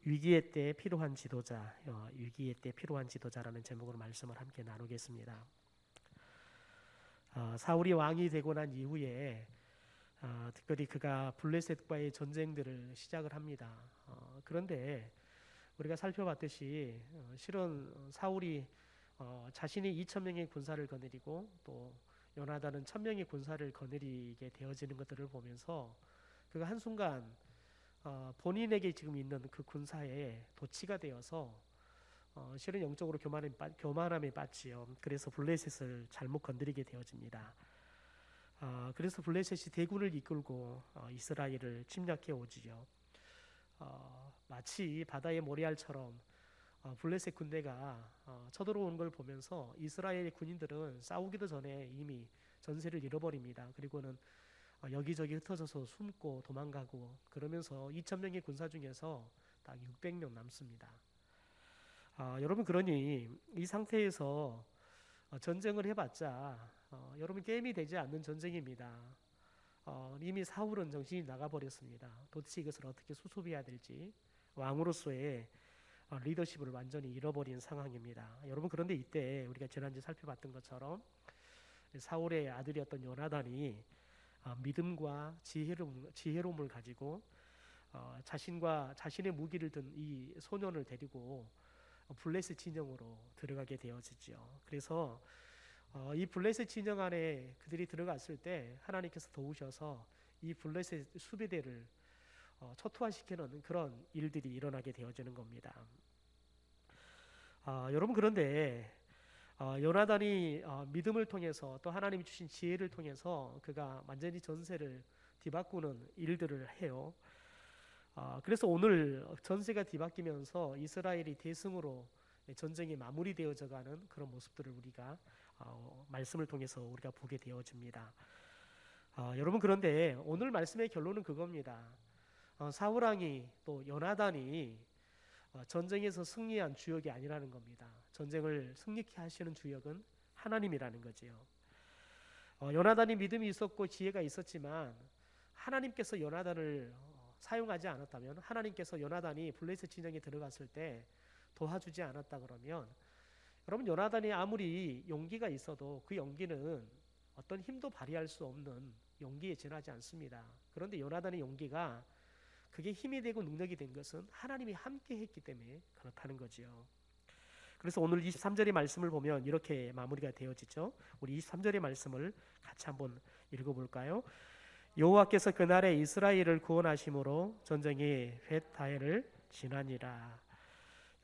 위기의 때 필요한 지도자, 위기의 때 필요한 지도자라는 제목으로 말씀을 함께 나누겠습니다. 사울이 왕이 되고 난 이후에 특별히 그가 블레셋과의 전쟁들을 시작을 합니다. 그런데 우리가 살펴봤듯이 실은 사울이 자신이 2,000명의 군사를 거느리고 또 요나단은 1,000명의 군사를 거느리게 되어지는 것들을 보면서 그가 한순간 본인에게 지금 있는 그 군사에 도치가 되어서 실은 영적으로 교만함에 빠지요. 그래서 블레셋을 잘못 건드리게 되어집니다. 그래서 블레셋이 대군을 이끌고 이스라엘을 침략해 오지요. 마치 바다의 모래알처럼 블레셋 군대가 쳐들어오는 걸 보면서 이스라엘 군인들은 싸우기도 전에 이미 전세를 잃어버립니다. 그리고는 여기저기 흩어져서 숨고 도망가고 그러면서 2,000명의 군사 중에서 딱 600명 남습니다. 여러분 그러니 이 상태에서 전쟁을 해봤자 여러분 게임이 되지 않는 전쟁입니다. 이미 사울은 정신이 나가버렸습니다. 도대체 이것을 어떻게 수습해야 될지 왕으로서의 리더십을 완전히 잃어버린 상황입니다. 여러분 그런데 이때 우리가 지난주에 살펴봤던 것처럼 사울의 아들이었던 요나단이 믿음과 지혜로움을 가지고 자신의 무기를 든 이 소년을 데리고 블레셋 진영으로 들어가게 되어지죠. 그래서 이 블레셋 진영 안에 그들이 들어갔을 때 하나님께서 도우셔서 이 블레셋 수비대를 초토화시키는 그런 일들이 일어나게 되어지는 겁니다. 여러분 그런데 요나단이 믿음을 통해서 또 하나님이 주신 지혜를 통해서 그가 완전히 전세를 뒤바꾸는 일들을 해요. 그래서 오늘 전세가 뒤바뀌면서 이스라엘이 대승으로 전쟁이 마무리되어져가는 그런 모습들을 우리가 말씀을 통해서 우리가 보게 되어집니다. 여러분 그런데 오늘 말씀의 결론은 그겁니다. 사울 왕이 또 요나단이 전쟁에서 승리한 주역이 아니라는 겁니다. 전쟁을 승리케 하시는 주역은 하나님이라는 거지요. 요나단이 믿음이 있었고 지혜가 있었지만 하나님께서 요나단을 사용하지 않았다면, 하나님께서 요나단이 블레셋 진영에 들어갔을 때 도와주지 않았다 그러면 여러분 요나단이 아무리 용기가 있어도 그 용기는 어떤 힘도 발휘할 수 없는 용기에 지나지 않습니다. 그런데 요나단의 용기가 그게 힘이 되고 능력이 된 것은 하나님이 함께 했기 때문에 그렇다는 거지요. 그래서 오늘 23절의 말씀을 보면 이렇게 마무리가 되어지죠. 우리 23절의 말씀을 같이 한번 읽어볼까요? 여호와께서 그날에 이스라엘을 구원하심으로 전쟁이 벳다헬을 지나니라.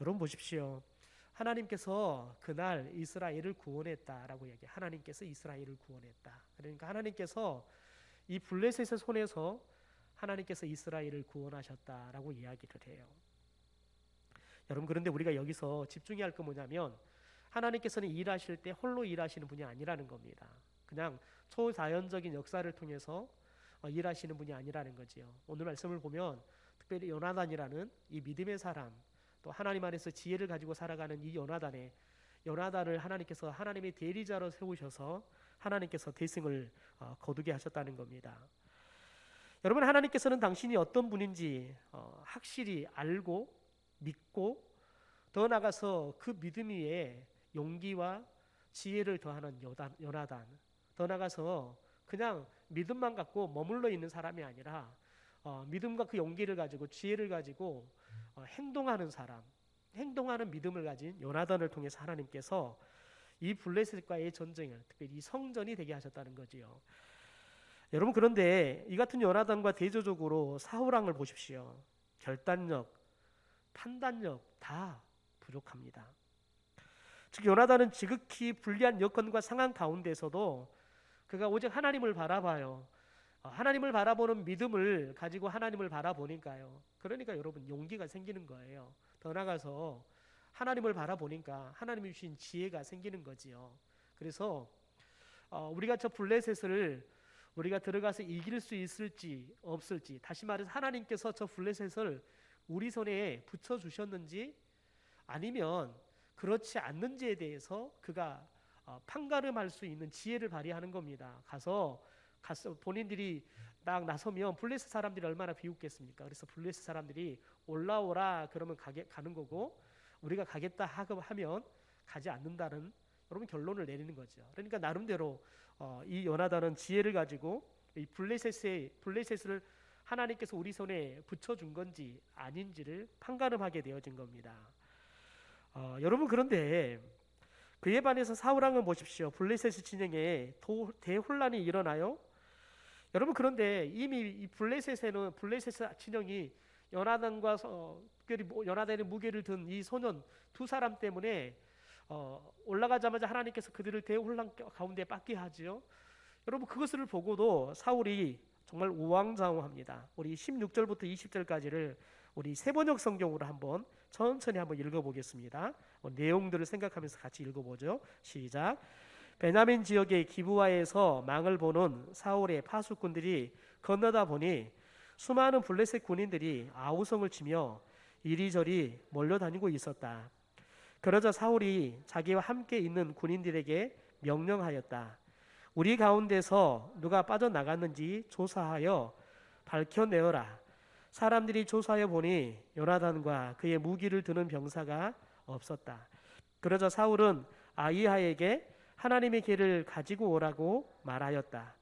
여러분 보십시오. 하나님께서 그날 이스라엘을 구원했다라고 이야기해요. 하나님께서 이스라엘을 구원했다. 그러니까 하나님께서 이 블레셋의 손에서 하나님께서 이스라엘을 구원하셨다라고 이야기를 해요. 여러분 그런데 우리가 여기서 집중해야 할 건 뭐냐면 하나님께서는 일하실 때 홀로 일하시는 분이 아니라는 겁니다. 그냥 초자연적인 역사를 통해서 일하시는 분이 아니라는 거지요. 오늘 말씀을 보면 특별히 요나단이라는 이 믿음의 사람, 또 하나님 안에서 지혜를 가지고 살아가는 이 요나단을 하나님께서 하나님의 대리자로 세우셔서 하나님께서 대승을 거두게 하셨다는 겁니다. 여러분 하나님께서는 당신이 어떤 분인지 확실히 알고 믿고 더 나아가서 그 믿음 위에 용기와 지혜를 더하는 요나단, 더 나아가서 그냥 믿음만 갖고 머물러 있는 사람이 아니라 믿음과 그 용기를 가지고 지혜를 가지고 행동하는 사람, 행동하는 믿음을 가진 요나단을 통해서 하나님께서 이 블레셋과의 전쟁을, 특별히 이 성전이 되게 하셨다는 거지요. 여러분 그런데 이 같은 요나단과 대조적으로 사울 왕을 보십시오. 결단력, 판단력 다 부족합니다. 즉 요나단은 지극히 불리한 여건과 상황 가운데서도 그가 오직 하나님을 바라봐요. 하나님을 바라보는 믿음을 가지고 하나님을 바라보니까요. 그러니까 여러분 용기가 생기는 거예요. 더 나아가서 하나님을 바라보니까 하나님이 주신 지혜가 생기는 거지요. 그래서 우리가 저 블레셋을 우리가 들어가서 이길 수 있을지 없을지, 다시 말해서 하나님께서 저 블레셋을 우리 손에 붙여주셨는지 아니면 그렇지 않는지에 대해서 그가 판가름할 수 있는 지혜를 발휘하는 겁니다. 가서 본인들이 딱 나서면 블레셋 사람들이 얼마나 비웃겠습니까? 그래서 블레셋 사람들이 올라오라 그러면 가는 거고, 우리가 가겠다 하면 가지 않는다는 여러분 결론을 내리는 거죠. 그러니까 나름대로 이 요나단은 지혜를 가지고 이 블레셋을 하나님께서 우리 손에 붙여준 건지 아닌지를 판가름하게 되어진 겁니다. 여러분, 그런데 그에 반해서 사울 왕은 보십시오. 블레셋 진영에 대혼란이 일어나요. 여러분, 그런데 이미 이 블레셋 진영이 요나단의 무게를 든 이 소년 두 사람 때문에 올라가자마자 하나님께서 그들을 대혼란 가운데 빠게 하지요. 여러분, 그것을 보고도 사울이 정말 우왕좌왕합니다. 우리 16절부터 20절까지를 우리 세번역 성경으로 천천히 한번 읽어보겠습니다. 내용들을 생각하면서 같이 읽어보죠. 시작. 베냐민 지역의 기브아에서 망을 보는 사울의 파수꾼들이 건너다 보니 수많은 블레셋 군인들이 아우성을 치며 이리저리 몰려다니고 있었다. 그러자 사울이 자기와 함께 있는 군인들에게 명령하였다. 우리 가운데서 누가 빠져나갔는지 조사하여 밝혀내어라. 사람들이 조사하여 보니 요나단과 그의 무기를 드는 병사가 없었다. 그러자 사울은 아히야에게 하나님의 계를 가지고 오라고 말하였다.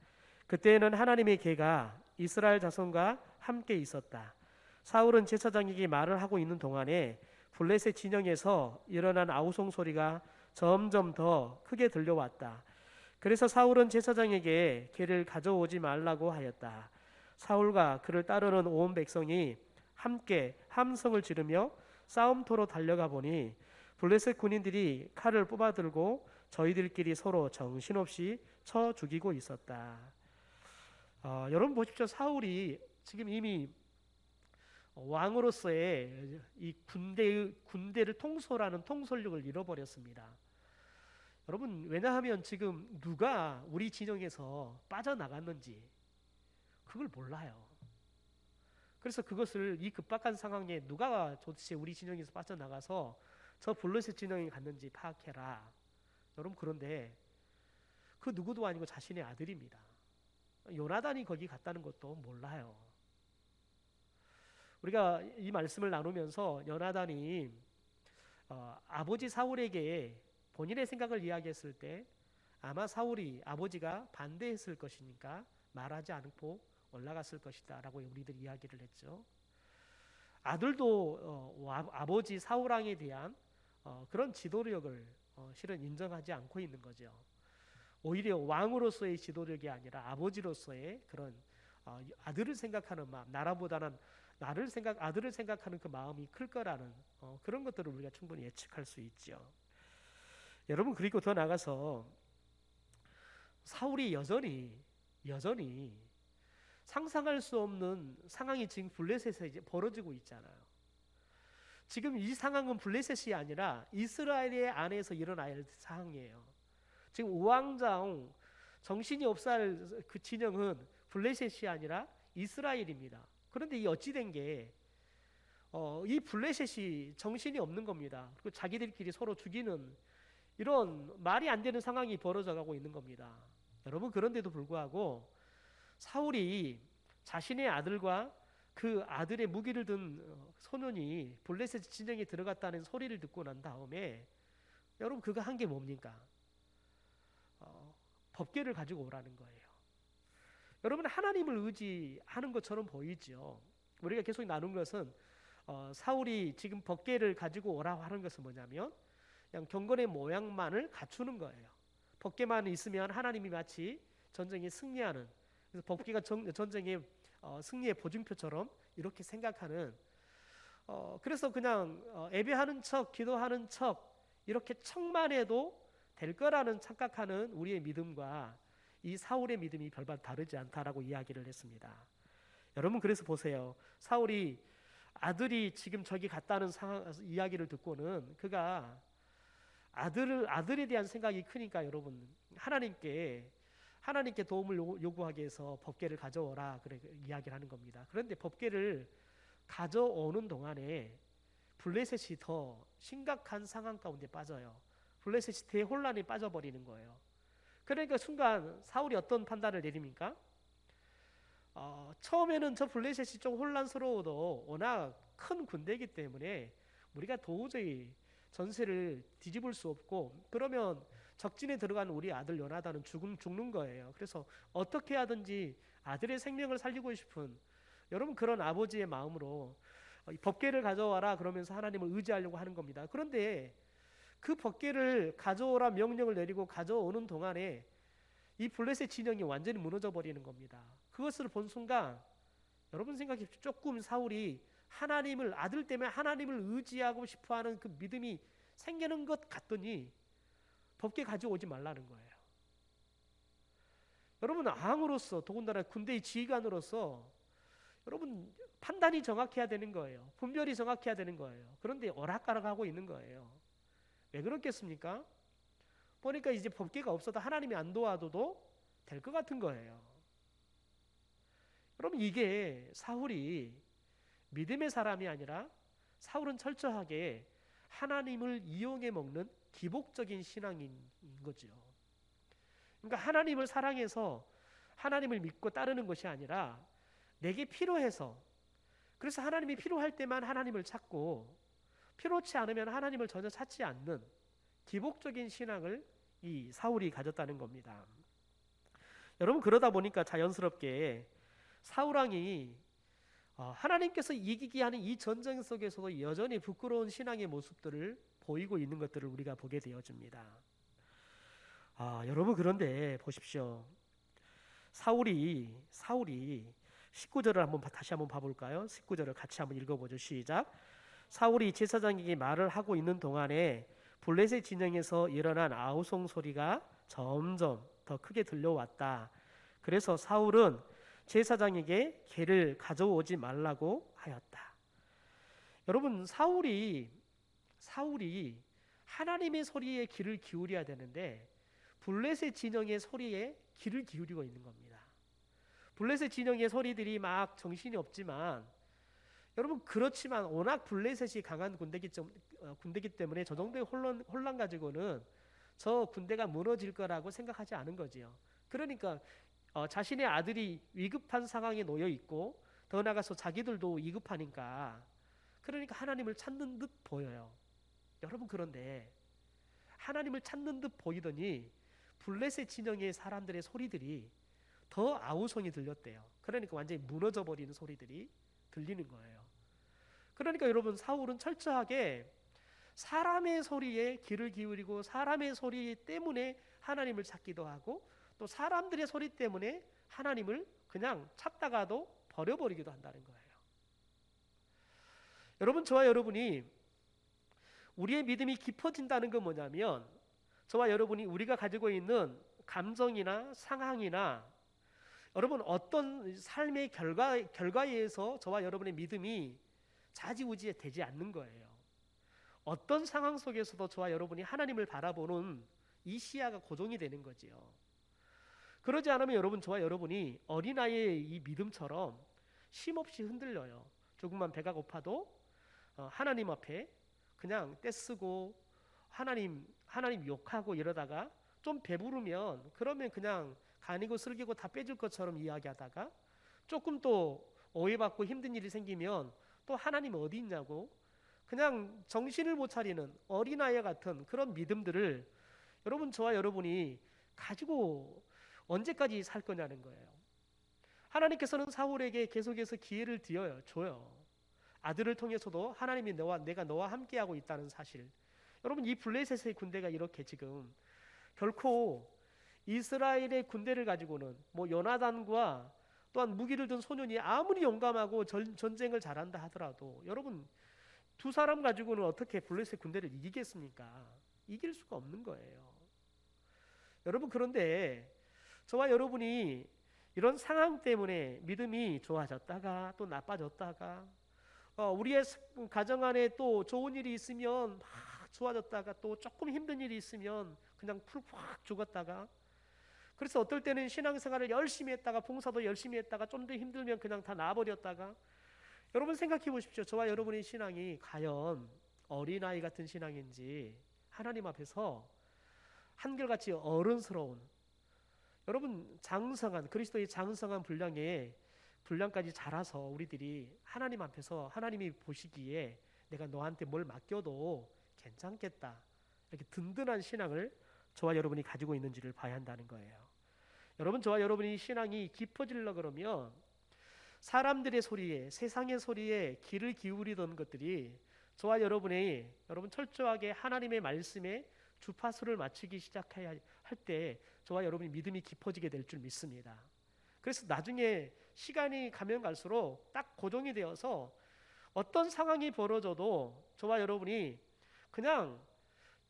그때에는 하나님의 계가 이스라엘 자손과 함께 있었다. 사울은 제사장에게 말을 하고 있는 동안에 블레셋 진영에서 일어난 아우성 소리가 점점 더 크게 들려왔다. 그래서 사울은 제사장에게 계를 가져오지 말라고 하였다. 사울과 그를 따르는 온 백성이 함께 함성을 지르며 싸움터로 달려가 보니 블레셋 군인들이 칼을 뽑아들고 저희들끼리 서로 정신없이 쳐 죽이고 있었다. 여러분 보십시오. 사울이 지금 이미 왕으로서의 이 군대를 통솔하는 통솔력을 잃어버렸습니다. 여러분, 왜냐하면 지금 누가 우리 진영에서 빠져나갔는지 그걸 몰라요. 그래서 그것을 이 급박한 상황에 누가 도대체 우리 진영에서 빠져나가서 저 블레셋 진영에 갔는지 파악해라. 여러분, 그런데 그 누구도 아니고 자신의 아들입니다. 요나단이 거기 갔다는 것도 몰라요. 우리가 이 말씀을 나누면서 요나단이 아버지 사울에게 본인의 생각을 이야기했을 때 아마 아버지가 반대했을 것이니까 말하지 않고 올라갔을 것이다 라고 우리들이 이야기를 했죠. 아들도 아버지 사울왕에 대한 그런 지도력을 실은 인정하지 않고 있는 거죠. 오히려 왕으로서의 지도력이 아니라 아버지로서의 그런 아들을 생각하는 마음, 나라보다는 아들을 생각하는 그 마음이 클 거라는 그런 것들을 우리가 충분히 예측할 수 있죠. 여러분, 그리고 더 나가서 사울이 여전히 상상할 수 없는 상황이 지금 블레셋에 이제 벌어지고 있잖아요. 지금 이 상황은 블레셋이 아니라 이스라엘 안에서 일어나야 할 상황이에요. 지금 우왕좌왕 정신이 없을 그 진영은 블레셋이 아니라 이스라엘입니다. 그런데 이 어찌된 게 이 블레셋이 정신이 없는 겁니다. 그리고 자기들끼리 서로 죽이는 이런 말이 안 되는 상황이 벌어져 가고 있는 겁니다. 여러분, 그런데도 불구하고 사울이 자신의 아들과 그 아들의 무기를 든 소년이 블레셋 진영에 들어갔다는 소리를 듣고 난 다음에 여러분, 그가 한 게 뭡니까? 법궤를 가지고 오라는 거예요. 여러분, 하나님을 의지하는 것처럼 보이죠. 우리가 계속 나눈 것은 사울이 지금 법궤를 가지고 오라고 하는 것은 뭐냐면 그냥 경건의 모양만을 갖추는 거예요. 법궤만 있으면 하나님이 마치 전쟁에 승리하는, 그래서 법궤가 전쟁의 승리의 보증표처럼 이렇게 생각하는, 그래서 그냥 예배하는 척, 기도하는 척, 이렇게 척만 해도 될 거라는 착각하는 우리의 믿음과 이 사울의 믿음이 별반 다르지 않다라고 이야기를 했습니다. 여러분, 그래서 보세요. 사울이 아들이 지금 저기 갔다는 이야기를 듣고는 그가 아들에 대한 생각이 크니까 여러분, 하나님께 도움을 요구하기 위해서 법궤를 가져오라 그래 이야기를 하는 겁니다. 그런데 법궤를 가져오는 동안에 블레셋이 더 심각한 상황 가운데 빠져요. 블레셋이 대혼란에 빠져버리는 거예요. 그러니까 순간 사울이 어떤 판단을 내립니까? 처음에는 저 블레셋이 좀 혼란스러워도 워낙 큰 군대이기 때문에 우리가 도저히 전세를 뒤집을 수 없고, 그러면 적진에 들어간 우리 아들 요나단은 죽는 거예요. 그래서 어떻게 하든지 아들의 생명을 살리고 싶은 여러분 그런 아버지의 마음으로 이 법궤를 가져와라 그러면서 하나님을 의지하려고 하는 겁니다. 그런데 그 법궤를 가져오라 명령을 내리고 가져오는 동안에 이 블레셋 진영이 완전히 무너져 버리는 겁니다. 그것을 본 순간 여러분 생각해 보십시오. 조금 사울이 하나님을, 아들 때문에 하나님을 의지하고 싶어하는 그 믿음이 생기는 것 같더니 법궤 가져오지 말라는 거예요. 여러분 왕으로서, 더군다나 군대의 지휘관으로서 여러분 판단이 정확해야 되는 거예요. 분별이 정확해야 되는 거예요. 그런데 오락가락하고 있는 거예요. 왜 그렇겠습니까? 보니까 이제 법궤가 없어도 하나님이 안 도와줘도 될 것 같은 거예요. 여러분 이게 사울이 믿음의 사람이 아니라, 사울은 철저하게 하나님을 이용해 먹는 기복적인 신앙인 거죠. 그러니까 하나님을 사랑해서 하나님을 믿고 따르는 것이 아니라 내게 필요해서, 그래서 하나님이 필요할 때만 하나님을 찾고 필요치 않으면 하나님을 전혀 찾지 않는 기복적인 신앙을 이 사울이 가졌다는 겁니다. 여러분 그러다 보니까 자연스럽게 사울왕이 하나님께서 이기게 하는 이 전쟁 속에서도 여전히 부끄러운 신앙의 모습들을 보이고 있는 것들을 우리가 보게 되어집니다. 여러분 그런데 보십시오. 사울이 19절을 다시 한번 봐볼까요? 19절을 같이 한번 읽어보죠. 시작. 사울이 제사장에게 말을 하고 있는 동안에 블레셋 진영에서 일어난 아우성 소리가 점점 더 크게 들려왔다. 그래서 사울은 제사장에게 개를 가져오지 말라고 하였다. 여러분 사울이 하나님의 소리에 귀를 기울여야 되는데 블레셋 진영의 소리에 귀를 기울이고 있는 겁니다. 블레셋 진영의 소리들이 막 정신이 없지만, 여러분 그렇지만 워낙 블레셋이 강한 군대기 때문에 저 정도의 혼란 가지고는 저 군대가 무너질 거라고 생각하지 않은 거지요. 그러니까 자신의 아들이 위급한 상황에 놓여 있고 더 나아가서 자기들도 위급하니까, 그러니까 하나님을 찾는 듯 보여요. 여러분 그런데 하나님을 찾는 듯 보이더니 블레셋 진영의 사람들의 소리들이 더 아우성이 들렸대요. 그러니까 완전히 무너져 버리는 소리들이 들리는 거예요. 그러니까 여러분 사울은 철저하게 사람의 소리에 귀를 기울이고 사람의 소리 때문에 하나님을 찾기도 하고 또 사람들의 소리 때문에 하나님을 그냥 찾다가도 버려버리기도 한다는 거예요. 여러분 저와 여러분이 우리의 믿음이 깊어진다는 건 뭐냐면, 저와 여러분이 우리가 가지고 있는 감정이나 상황이나 여러분 어떤 삶의 결과에 의해서 저와 여러분의 믿음이 좌지우지 되지 않는 거예요. 어떤 상황 속에서도 저와 여러분이 하나님을 바라보는 이 시야가 고정이 되는 거지요. 그러지 않으면 여러분 저와 여러분이 어린아이의 이 믿음처럼 쉼없이 흔들려요. 조금만 배가 고파도 하나님 앞에 그냥 떼쓰고 하나님 욕하고 이러다가 좀 배부르면 그러면 그냥 간이고 슬기고 다 빼줄 것처럼 이야기하다가 조금 또 오해받고 힘든 일이 생기면 또 하나님 어디 있냐고 그냥 정신을 못 차리는 어린아이 같은 그런 믿음들을 여러분 저와 여러분이 가지고 언제까지 살 거냐는 거예요. 하나님께서는 사울에게 계속해서 기회를 줘요. 아들을 통해서도 하나님이 내가 너와 함께하고 있다는 사실. 여러분 이 블레셋의 군대가 이렇게 지금 결코 이스라엘의 군대를 가지고는 요나단과 또한 무기를 든 소년이 아무리 용감하고 전쟁을 잘한다 하더라도 여러분 두 사람 가지고는 어떻게 블레셋 군대를 이기겠습니까? 이길 수가 없는 거예요. 여러분 그런데 저와 여러분이 이런 상황 때문에 믿음이 좋아졌다가 또 나빠졌다가 우리의 가정 안에 또 좋은 일이 있으면 막 좋아졌다가 또 조금 힘든 일이 있으면 그냥 확 죽었다가, 그래서 어떨 때는 신앙생활을 열심히 했다가 봉사도 열심히 했다가 좀 더 힘들면 그냥 다 놔버렸다가, 여러분 생각해 보십시오. 저와 여러분의 신앙이 과연 어린아이 같은 신앙인지 하나님 앞에서 한결같이 어른스러운 여러분 장성한 그리스도의 장성한 분량의 분량까지 자라서 우리들이 하나님 앞에서 하나님이 보시기에 내가 너한테 뭘 맡겨도 괜찮겠다, 이렇게 든든한 신앙을 저와 여러분이 가지고 있는지를 봐야 한다는 거예요. 여러분, 저와 여러분이 신앙이 깊어지려 그러면 사람들의 소리에, 세상의 소리에 귀를 기울이던 것들이 저와 여러분 철저하게 하나님의 말씀에 주파수를 맞추기 시작해야 할 때 저와 여러분이 믿음이 깊어지게 될 줄 믿습니다. 그래서 나중에 시간이 가면 갈수록 딱 고정이 되어서 어떤 상황이 벌어져도 저와 여러분이 그냥,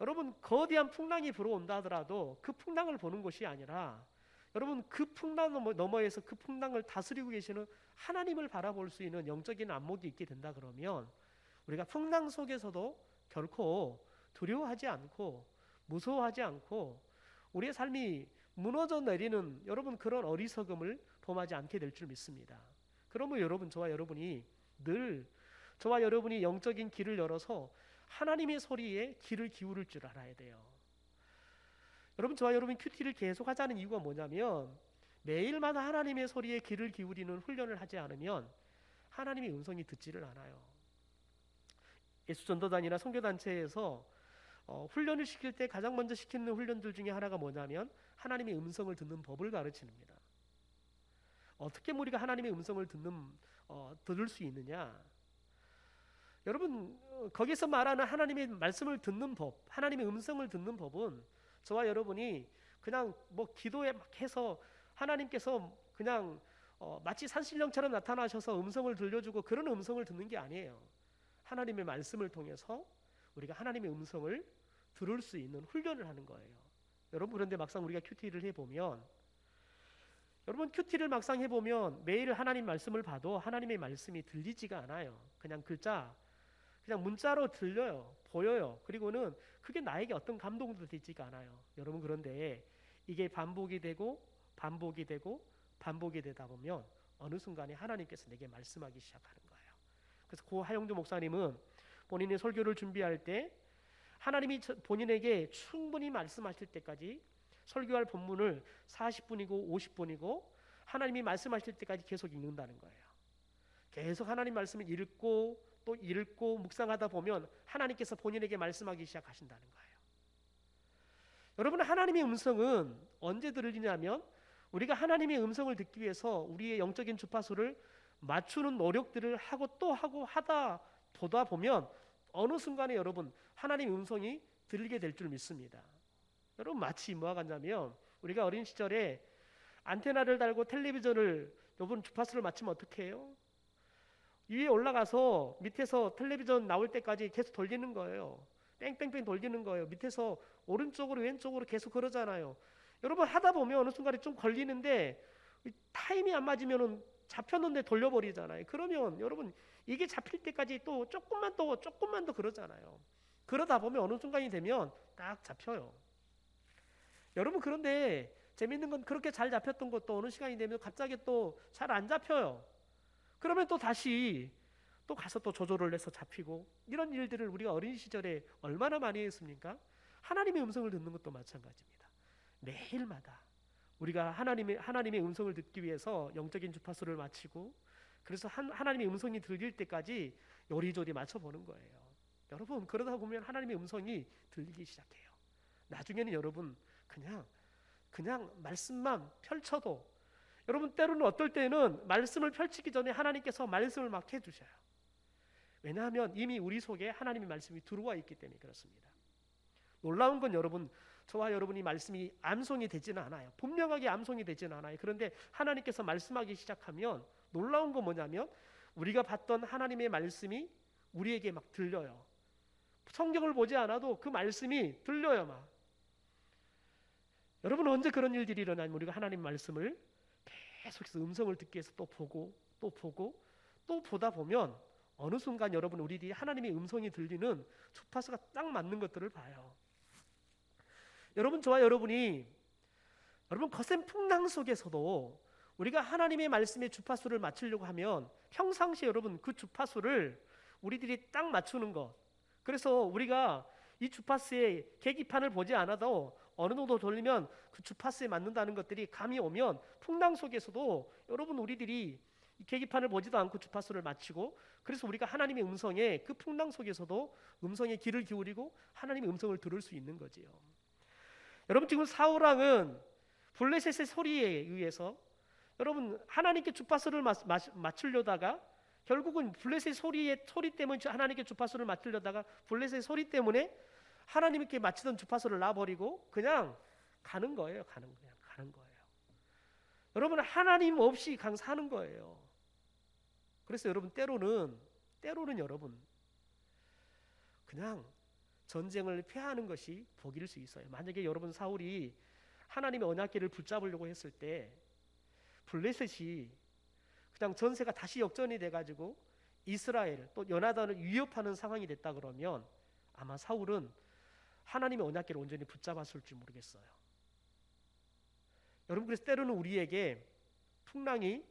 여러분 거대한 풍랑이 불어온다 하더라도 그 풍랑을 보는 것이 아니라 여러분 그 풍랑 너머에서 그 풍랑을 다스리고 계시는 하나님을 바라볼 수 있는 영적인 안목이 있게 된다 그러면 우리가 풍랑 속에서도 결코 두려워하지 않고 무서워하지 않고 우리의 삶이 무너져 내리는 여러분 그런 어리석음을 범하지 않게 될 줄 믿습니다. 그러면 여러분, 저와 여러분이 늘 저와 여러분이 영적인 길을 열어서 하나님의 소리에 귀를 기울일 줄 알아야 돼요. 여러분, 저와 여러분 큐티를 계속 하자는 이유가 뭐냐면 매일마다 하나님의 소리에 귀를 기울이는 훈련을 하지 않으면 하나님의 음성이 듣지를 않아요. 예수전도단이나 선교단체에서 훈련을 시킬 때 가장 먼저 시키는 훈련들 중에 하나가 뭐냐면 하나님의 음성을 듣는 법을 가르치는니다. 어떻게 우리가 하나님의 음성을 들을 수 있느냐? 여러분, 거기서 말하는 하나님의 말씀을 듣는 법, 하나님의 음성을 듣는 법은 저와 여러분이 그냥 뭐 기도에 막 해서 하나님께서 그냥 마치 산신령처럼 나타나셔서 음성을 들려주고 그런 음성을 듣는 게 아니에요. 하나님의 말씀을 통해서 우리가 하나님의 음성을 들을 수 있는 훈련을 하는 거예요. 여러분, 그런데 막상 우리가 큐티를 해보면, 여러분 큐티를 막상 해보면 매일 하나님 말씀을 봐도 하나님의 말씀이 들리지가 않아요. 그냥 글자, 그냥 문자로 들려요, 보여요. 그리고는 그게 나에게 어떤 감동도 되지가 않아요. 여러분, 그런데 이게 반복이 되고 반복이 되고 반복이 되다 보면 어느 순간에 하나님께서 내게 말씀하기 시작하는 거예요. 그래서 고 하영주 목사님은 본인의 설교를 준비할 때 하나님이 본인에게 충분히 말씀하실 때까지 설교할 본문을 40분이고 50분이고 하나님이 말씀하실 때까지 계속 읽는다는 거예요. 계속 하나님 말씀을 읽고 또 읽고 묵상하다 보면 하나님께서 본인에게 말씀하기 시작하신다는 거예요. 여러분, 하나님의 음성은 언제 들리냐면 우리가 하나님의 음성을 듣기 위해서 우리의 영적인 주파수를 맞추는 노력들을 하고 또 하고 하다 보다 보면 어느 순간에 여러분 하나님의 음성이 들리게 될 줄 믿습니다. 여러분, 마치 뭐와 같냐면 우리가 어린 시절에 안테나를 달고 텔레비전을 여러분 주파수를 맞추면 어떻게 해요? 위에 올라가서 밑에서 텔레비전 나올 때까지 계속 돌리는 거예요. 뺑뺑뺑 돌리는 거예요. 밑에서 오른쪽으로 왼쪽으로 계속 그러잖아요. 여러분, 하다 보면 어느 순간에 좀 걸리는데 타임이 안 맞으면 잡혔는데 돌려버리잖아요. 그러면 여러분 이게 잡힐 때까지 또 조금만 더 그러잖아요. 그러다 보면 어느 순간이 되면 딱 잡혀요. 여러분, 그런데 재밌는 건 그렇게 잘 잡혔던 것도 어느 시간이 되면 갑자기 또 잘 안 잡혀요. 그러면 또 다시 또 가서 또 조절을 해서 잡히고, 이런 일들을 우리가 어린 시절에 얼마나 많이 했습니까? 하나님의 음성을 듣는 것도 마찬가지입니다. 매일마다 우리가 하나님의 음성을 듣기 위해서 영적인 주파수를 맞추고, 그래서 하나님의 음성이 들릴 때까지 요리조리 맞춰보는 거예요. 여러분, 그러다 보면 하나님의 음성이 들리기 시작해요. 나중에는 여러분 그냥 말씀만 펼쳐도, 여러분 때로는 어떨 때는 말씀을 펼치기 전에 하나님께서 말씀을 막 해주셔요. 왜냐하면 이미 우리 속에 하나님의 말씀이 들어와 있기 때문에 그렇습니다. 놀라운 건 여러분, 저와 여러분이 말씀이 암송이 되지는 않아요. 분명하게 암송이 되지는 않아요. 그런데 하나님께서 말씀하기 시작하면 놀라운 건 뭐냐면 우리가 봤던 하나님의 말씀이 우리에게 막 들려요. 성경을 보지 않아도 그 말씀이 들려요. 막. 여러분, 언제 그런 일들이 일어나면 우리가 하나님 말씀을 계속해서 음성을 듣기 위해서 또 보고 또 보고 또 보다 보면 어느 순간 여러분 우리들이 하나님의 음성이 들리는 주파수가 딱 맞는 것들을 봐요. 여러분, 저와 여러분이 여러분 거센 풍랑 속에서도 우리가 하나님의 말씀의 주파수를 맞추려고 하면 평상시에 여러분 그 주파수를 우리들이 딱 맞추는 것, 그래서 우리가 이 주파수의 계기판을 보지 않아도 어느 정도 돌리면 그 주파수에 맞는다는 것들이 감이 오면 풍랑 속에서도 여러분 우리들이 이 계기판을 보지도 않고 주파수를 맞추고, 그래서 우리가 하나님의 음성에, 그 풍랑 속에서도 음성에 귀를 기울이고 하나님의 음성을 들을 수 있는 거지요. 여러분, 지금 사울왕은 블레셋의 소리에 의해서, 여러분, 하나님께 주파수를 맞추려다가 결국은 블레셋의 소리 때문에 하나님께 주파수를 맞추려다가 블레셋의 소리 때문에 하나님께 맞추던 주파수를 놔버리고 그냥 가는 거예요. 가는 거예요. 여러분, 하나님 없이 사는 거예요. 그래서 여러분, 때로는 여러분 그냥 전쟁을 패하는 것이 복일 수 있어요. 만약에 여러분, 사울이 하나님의 언약궤를 붙잡으려고 했을 때 블레셋이 그냥 전세가 다시 역전이 돼가지고 이스라엘 또 요나단을 위협하는 상황이 됐다 그러면 아마 사울은 하나님의 언약궤를 온전히 붙잡았을지 모르겠어요. 여러분, 그래서 때로는 우리에게 풍랑이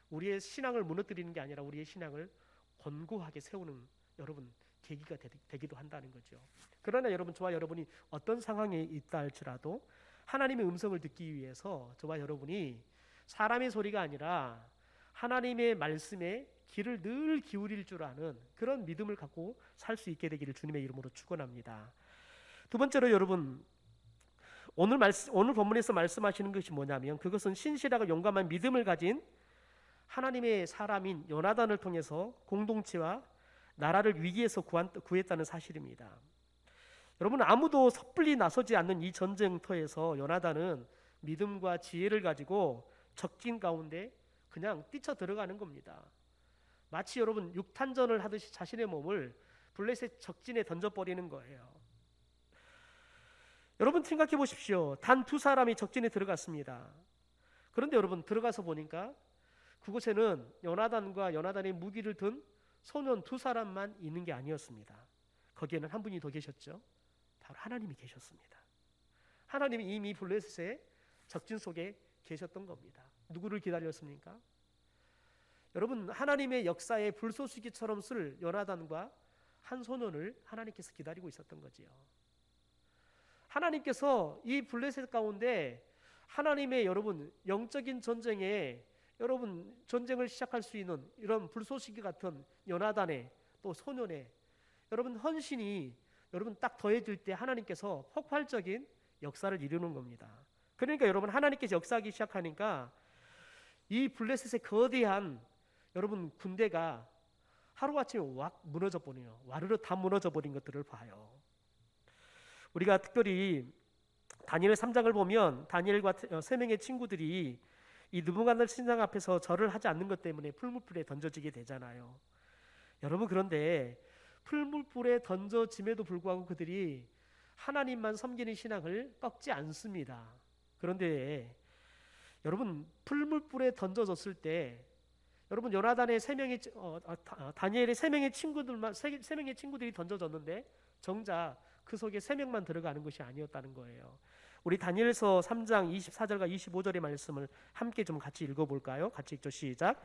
우리의 신앙을 무너뜨리는 게 아니라 우리의 신앙을 견고하게 세우는, 여러분, 계기가 되기도 한다는 거죠. 그러나 여러분, 저와 여러분이 어떤 상황에 있다 할지라도 하나님의 음성을 듣기 위해서 저와 여러분이 사람의 소리가 아니라 하나님의 말씀에 귀를 늘 기울일 줄 아는 그런 믿음을 갖고 살 수 있게 되기를 주님의 이름으로 축원합니다. 두 번째로 여러분, 오늘 본문에서 말씀하시는 것이 뭐냐면, 그것은 신실하고 용감한 믿음을 가진 하나님의 사람인 요나단을 통해서 공동체와 나라를 위기에서 구했다는 사실입니다. 여러분, 아무도 섣불리 나서지 않는 이 전쟁터에서 요나단은 믿음과 지혜를 가지고 적진 가운데 그냥 뛰쳐 들어가는 겁니다. 마치 여러분, 육탄전을 하듯이 자신의 몸을 블레셋 적진에 던져버리는 거예요. 여러분, 생각해 보십시오. 단 두 사람이 적진에 들어갔습니다. 그런데 여러분, 들어가서 보니까 그곳에는 요나단과 요나단의 무기를 든 소년 두 사람만 있는 게 아니었습니다. 거기에는 한 분이 더 계셨죠. 바로 하나님이 계셨습니다. 하나님이 이미 블레셋의 적진 속에 계셨던 겁니다. 누구를 기다렸습니까? 여러분, 하나님의 역사에 불쏘시개처럼 쓸 요나단과 한 소년을 하나님께서 기다리고 있었던 거지요. 하나님께서 이 블레셋 가운데 하나님의 여러분 영적인 전쟁에 여러분 전쟁을 시작할 수 있는 이런 불쏘시개 같은 요나단의 또 소년의 여러분 헌신이 여러분 딱 더해질 때 하나님께서 폭발적인 역사를 이루는 겁니다. 그러니까 여러분, 하나님께서 역사하기 시작하니까 이 블레셋의 거대한 여러분 군대가 하루아침에 확 무너져 버리요. 와르르 다 무너져 버린 것들을 봐요. 우리가 특별히 다니엘 3장을 보면 다니엘과 세 명의 친구들이 이 느부갓네살 신상 앞에서 절을 하지 않는 것 때문에 풀무불에 던져지게 되잖아요. 여러분, 그런데 풀무불에 던져짐에도 불구하고 그들이 하나님만 섬기는 신앙을 꺾지 않습니다. 그런데 여러분, 풀무불에 던져졌을 때 여러분, 요나단의 다니엘의 세 명의 친구들이 던져졌는데 정작 그 속에 세 명만 들어가는 것이 아니었다는 거예요. 우리 다니엘서 3장 24절과 25절의 말씀을 함께 좀 같이 읽어볼까요? 같이 읽죠. 시작.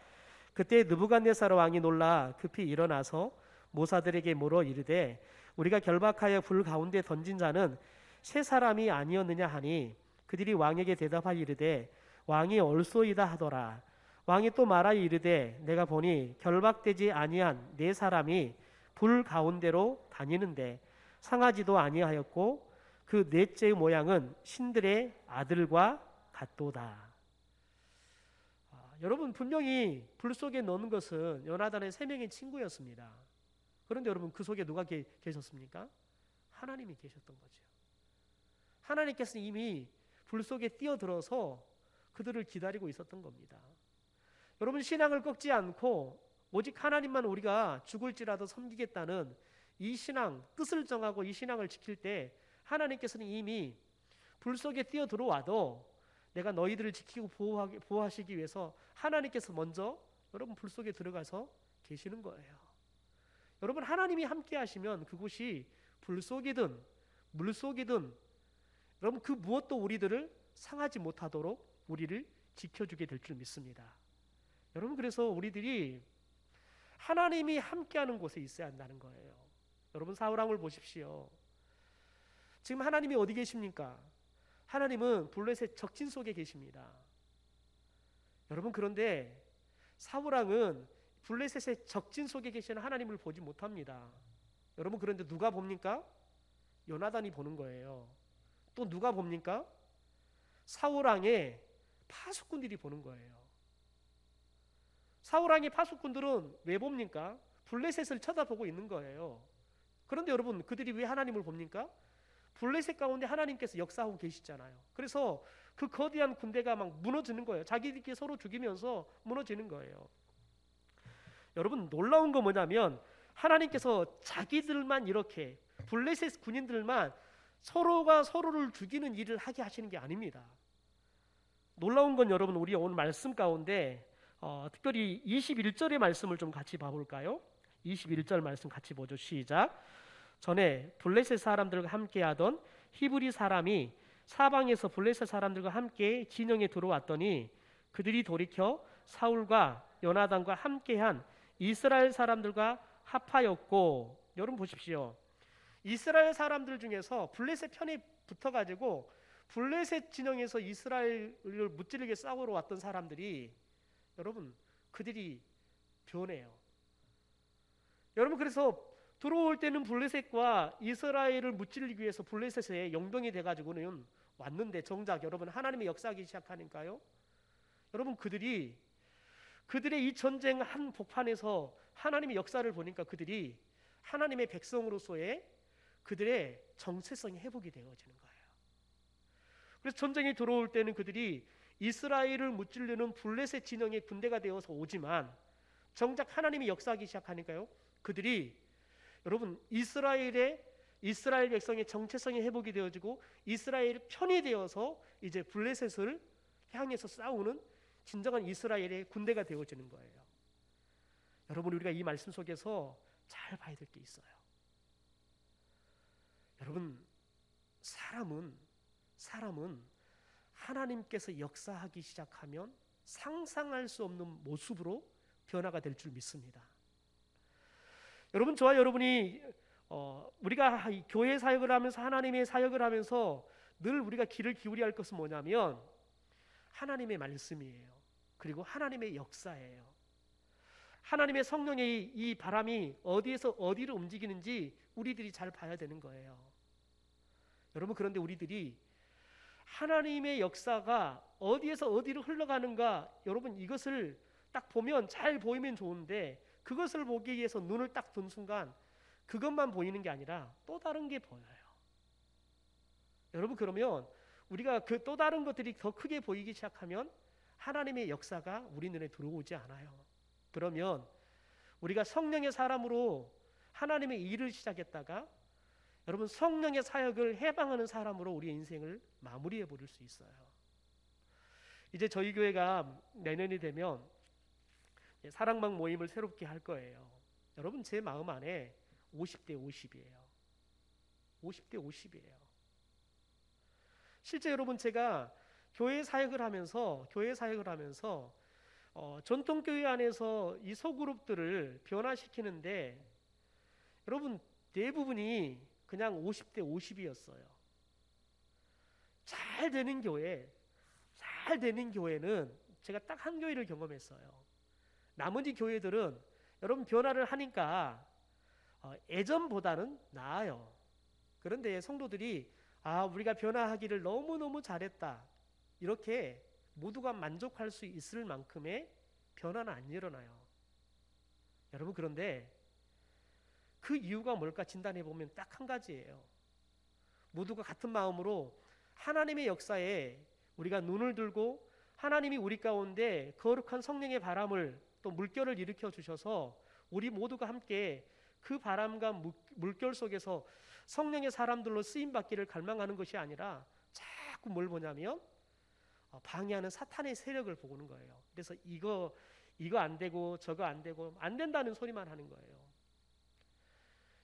그때 느부갓네살 왕이 놀라 급히 일어나서 모사들에게 물어 이르되 우리가 결박하여 불 가운데 던진 자는 세 사람이 아니었느냐 하니 그들이 왕에게 대답하여 이르되 왕이 옳소이다 하더라. 왕이 또 말하여 이르되 내가 보니 결박되지 아니한 네 사람이 불 가운데로 다니는데 상하지도 아니하였고 그 넷째의 모양은 신들의 아들과 같도다. 여러분, 분명히 불 속에 넣는 것은 요나단의 세 명의 친구였습니다. 그런데 여러분, 그 속에 누가 계셨습니까? 하나님이 계셨던 거죠. 하나님께서 이미 불 속에 뛰어들어서 그들을 기다리고 있었던 겁니다. 여러분, 신앙을 꺾지 않고 오직 하나님만 우리가 죽을지라도 섬기겠다는 이 신앙, 뜻을 정하고 이 신앙을 지킬 때 하나님께서는 이미 불 속에 뛰어들어와도 내가 너희들을 지키고 보호하시기 위해서 하나님께서 먼저 여러분 불 속에 들어가서 계시는 거예요. 여러분, 하나님이 함께 하시면 그곳이 불 속이든 물 속이든 여러분 그 무엇도 우리들을 상하지 못하도록 우리를 지켜주게 될 줄 믿습니다. 여러분, 그래서 우리들이 하나님이 함께하는 곳에 있어야 한다는 거예요. 여러분, 사울왕을 보십시오. 지금 하나님이 어디 계십니까? 하나님은 블레셋 적진 속에 계십니다. 여러분, 그런데 사울 왕은 블레셋의 적진 속에 계시는 하나님을 보지 못합니다. 여러분, 그런데 누가 봅니까? 요나단이 보는 거예요. 또 누가 봅니까? 사울 왕의 파수꾼들이 보는 거예요. 사울 왕의 파수꾼들은 왜 봅니까? 블레셋을 쳐다보고 있는 거예요. 그런데 여러분, 그들이 왜 하나님을 봅니까? 블레셋 가운데 하나님께서 역사하고 계시잖아요. 그래서 그 거대한 군대가 막 무너지는 거예요. 자기들끼리 서로 죽이면서 무너지는 거예요. 여러분, 놀라운 거 뭐냐면 하나님께서 자기들만 이렇게 블레셋 군인들만 서로가 서로를 죽이는 일을 하게 하시는 게 아닙니다. 놀라운 건 여러분, 우리 오늘 말씀 가운데 특별히 21절의 말씀을 좀 같이 봐볼까요? 21절 말씀 같이 보죠. 시작. 전에 블레셋 사람들과 함께하던 히브리 사람이 사방에서 블레셋 사람들과 함께 진영에 들어왔더니 그들이 돌이켜 사울과 요나단과 함께한 이스라엘 사람들과 합하였고, 여러분 보십시오. 이스라엘 사람들 중에서 블레셋 편에 붙어가지고 블레셋 진영에서 이스라엘을 무찌르게 싸우러 왔던 사람들이 여러분, 그들이 변해요. 여러분, 그래서 들어올 때는 블레셋과 이스라엘을 무찌르기 위해서 블레셋에 용병이 돼가지고는 왔는데, 정작 여러분 하나님의 역사하기 시작하니까요, 여러분 그들의 이 전쟁 한 복판에서 하나님의 역사를 보니까 그들이 하나님의 백성으로서의 그들의 정체성이 회복이 되어지는 거예요. 그래서 전쟁이 들어올 때는 그들이 이스라엘을 무찌르는 블레셋 진영의 군대가 되어서 오지만, 정작 하나님이 역사하기 시작하니까요, 그들이 여러분 이스라엘 백성의 정체성이 회복이 되어지고 이스라엘의 편이 되어서 이제 블레셋을 향해서 싸우는 진정한 이스라엘의 군대가 되어지는 거예요. 여러분, 우리가 이 말씀 속에서 잘 봐야 될 게 있어요. 여러분, 사람은 하나님께서 역사하기 시작하면 상상할 수 없는 모습으로 변화가 될 줄 믿습니다. 여러분, 저와 여러분이 우리가 교회 사역을 하면서 하나님의 사역을 하면서 늘 우리가 귀를 기울여야 할 것은 뭐냐면 하나님의 말씀이에요. 그리고 하나님의 역사예요. 하나님의 성령의 이 바람이 어디에서 어디로 움직이는지 우리들이 잘 봐야 되는 거예요. 여러분, 그런데 우리들이 하나님의 역사가 어디에서 어디로 흘러가는가, 여러분 이것을 딱 보면 잘 보이면 좋은데, 그것을 보기 위해서 눈을 딱 둔 순간 그것만 보이는 게 아니라 또 다른 게 보여요. 여러분, 그러면 우리가 그 또 다른 것들이 더 크게 보이기 시작하면 하나님의 역사가 우리 눈에 들어오지 않아요. 그러면 우리가 성령의 사람으로 하나님의 일을 시작했다가 여러분 성령의 사역을 해방하는 사람으로 우리의 인생을 마무리해 버릴 수 있어요. 이제 저희 교회가 내년이 되면 사랑방 모임을 새롭게 할 거예요. 여러분, 제 마음 안에 50대 50이에요. 50대 50이에요. 실제 여러분, 제가 교회 사역을 하면서 전통교회 안에서 이 소그룹들을 변화시키는데 여러분 대부분이 그냥 50대 50이었어요. 잘 되는 교회는 제가 딱 한 교회를 경험했어요. 나머지 교회들은 여러분 변화를 하니까 예전보다는 나아요. 그런데 성도들이 우리가 변화하기를 너무너무 잘했다, 이렇게 모두가 만족할 수 있을 만큼의 변화는 안 일어나요. 여러분, 그런데 그 이유가 뭘까 진단해 보면 딱 한 가지예요. 모두가 같은 마음으로 하나님의 역사에 우리가 눈을 들고 하나님이 우리 가운데 거룩한 성령의 바람을 또 물결을 일으켜 주셔서 우리 모두가 함께 그 바람과 물결 속에서 성령의 사람들로 쓰임 받기를 갈망하는 것이 아니라 자꾸 뭘 보냐면 방해하는 사탄의 세력을 보는 거예요. 그래서 이거 안 되고 저거 안 되고 안 된다는 소리만 하는 거예요.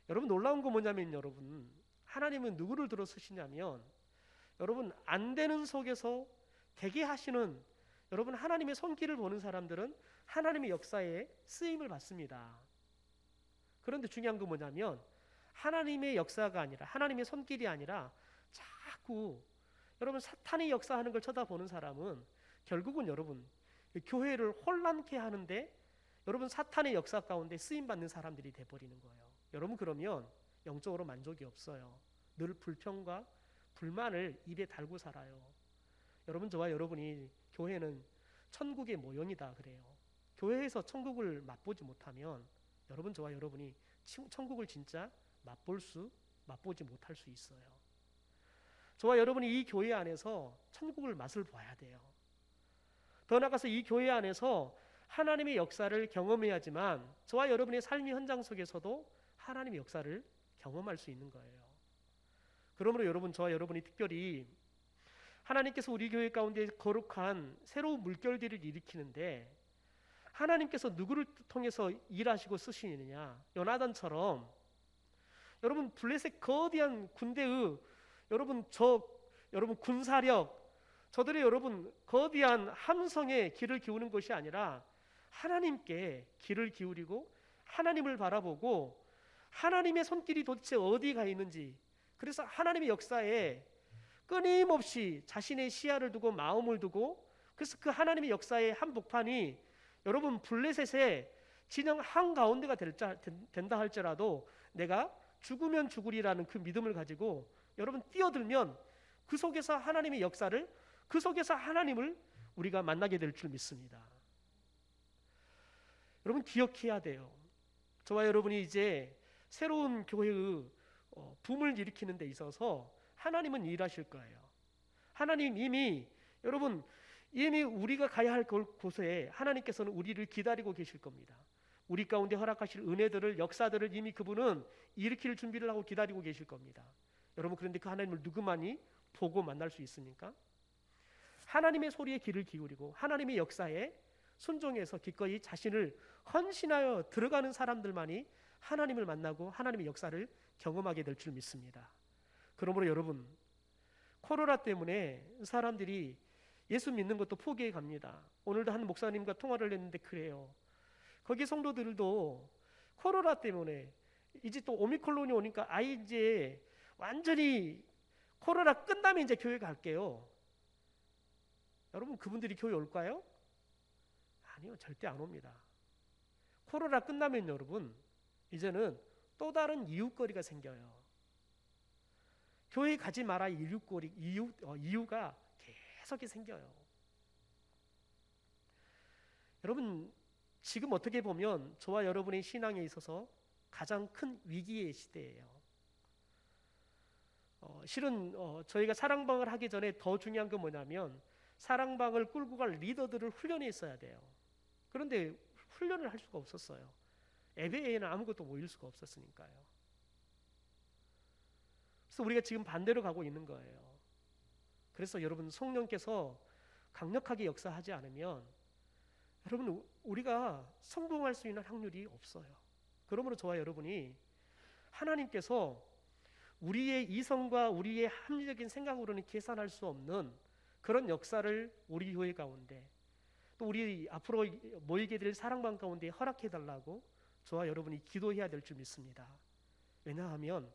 여러분, 놀라운 거 뭐냐면 여러분, 하나님은 누구를 들어 쓰시냐면 여러분 안 되는 속에서 되게 하시는 여러분 하나님의 손길을 보는 사람들은 하나님의 역사에 쓰임을 받습니다. 그런데 중요한 건 뭐냐면 하나님의 역사가 아니라 하나님의 손길이 아니라 자꾸 여러분 사탄이 역사하는 걸 쳐다보는 사람은 결국은 여러분 교회를 혼란케 하는데 여러분 사탄의 역사 가운데 쓰임 받는 사람들이 돼 버리는 거예요. 여러분 그러면 영적으로 만족이 없어요. 늘 불평과 불만을 입에 달고 살아요. 여러분 저와 여러분이 교회는 천국의 모형이다 그래요. 교회에서 천국을 맛보지 못하면 여러분 저와 여러분이 천국을 진짜 맛보지 못할 수 있어요. 저와 여러분이 이 교회 안에서 천국을 맛을 봐야 돼요. 더 나아가서 이 교회 안에서 하나님의 역사를 경험해야지만 저와 여러분의 삶의 현장 속에서도 하나님의 역사를 경험할 수 있는 거예요. 그러므로 여러분 저와 여러분이 특별히 하나님께서 우리 교회 가운데 거룩한 새로운 물결들을 일으키는데 하나님께서 누구를 통해서 일하시고 쓰시느냐, 요나단처럼 여러분 블레셋 거대한 군대의 여러분 군사력, 저들의 여러분 거대한 함성에 귀를 기우는 것이 아니라 하나님께 귀를 기울이고 하나님을 바라보고 하나님의 손길이 도대체 어디 가 있는지, 그래서 하나님의 역사에 끊임없이 자신의 시야를 두고 마음을 두고, 그래서 그 하나님의 역사의 한복판이 여러분 블레셋의 진영 한가운데가 된다 할지라도 내가 죽으면 죽으리라는 그 믿음을 가지고 여러분 뛰어들면 그 속에서 하나님의 역사를, 그 속에서 하나님을 우리가 만나게 될 줄 믿습니다. 여러분 기억해야 돼요. 저와 여러분이 이제 새로운 교회의 붐을 일으키는 데 있어서 하나님은 일하실 거예요. 하나님 이미 우리가 가야 할 곳에 하나님께서는 우리를 기다리고 계실 겁니다. 우리 가운데 허락하실 은혜들을, 역사들을 이미 그분은 일으킬 준비를 하고 기다리고 계실 겁니다. 여러분 그런데 그 하나님을 누구만이 보고 만날 수 있습니까? 하나님의 소리에 귀를 기울이고 하나님의 역사에 순종해서 기꺼이 자신을 헌신하여 들어가는 사람들만이 하나님을 만나고 하나님의 역사를 경험하게 될 줄 믿습니다. 그러므로 여러분 코로나 때문에 사람들이 예수 믿는 것도 포기해 갑니다. 오늘도 한 목사님과 통화를 했는데 그래요. 거기 성도들도 코로나 때문에 이제 또 오미크론이 오니까 이제 완전히 코로나 끝나면 이제 교회 갈게요. 여러분 그분들이 교회 올까요? 아니요, 절대 안 옵니다. 코로나 끝나면 여러분 이제는 또 다른 이유거리가 생겨요. 교회 가지 마라 이유가 계속 생겨요. 여러분 지금 어떻게 보면 저와 여러분의 신앙에 있어서 가장 큰 위기의 시대예요. 실은 저희가 사랑방을 하기 전에 더 중요한 건 뭐냐면 사랑방을 끌고 갈 리더들을 훈련해 있어야 돼요. 그런데 훈련을 할 수가 없었어요. 예배에는 아무것도 모일 수가 없었으니까요. 그래서 우리가 지금 반대로 가고 있는 거예요. 그래서 여러분 성령께서 강력하게 역사하지 않으면 여러분 우리가 성공할 수 있는 확률이 없어요. 그러므로 저와 여러분이 하나님께서 우리의 이성과 우리의 합리적인 생각으로는 계산할 수 없는 그런 역사를 우리 교회 가운데 또 우리 앞으로 모이게 될 사랑방 가운데 허락해 달라고 저와 여러분이 기도해야 될 줄 믿습니다. 왜냐하면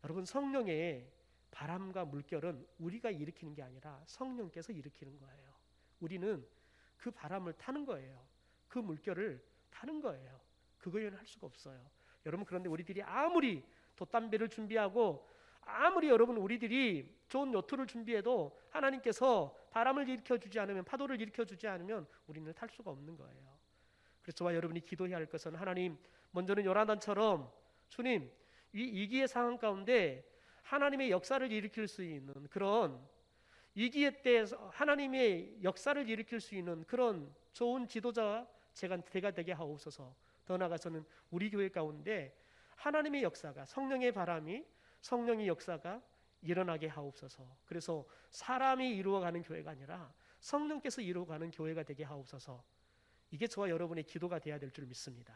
여러분 성령의 바람과 물결은 우리가 일으키는 게 아니라 성령께서 일으키는 거예요. 우리는 그 바람을 타는 거예요. 그 물결을 타는 거예요. 그거에는 할 수가 없어요. 여러분 그런데 우리들이 아무리 돛담배를 준비하고 아무리 여러분 우리들이 좋은 요트를 준비해도 하나님께서 바람을 일으켜주지 않으면, 파도를 일으켜주지 않으면 우리는 탈 수가 없는 거예요. 그래서 저와 여러분이 기도해야 할 것은 하나님, 먼저는 요나단처럼 주님 이 위기의 상황 가운데 하나님의 역사를 일으킬 수 있는 그런 위기의 때 하나님의 역사를 일으킬 수 있는 그런 좋은 지도자와 제가 되게 하옵소서. 더 나아가서는 우리 교회 가운데 하나님의 역사가, 성령의 바람이, 성령의 역사가 일어나게 하옵소서. 그래서 사람이 이루어가는 교회가 아니라 성령께서 이루어가는 교회가 되게 하옵소서. 이게 저와 여러분의 기도가 되어야 될 줄 믿습니다.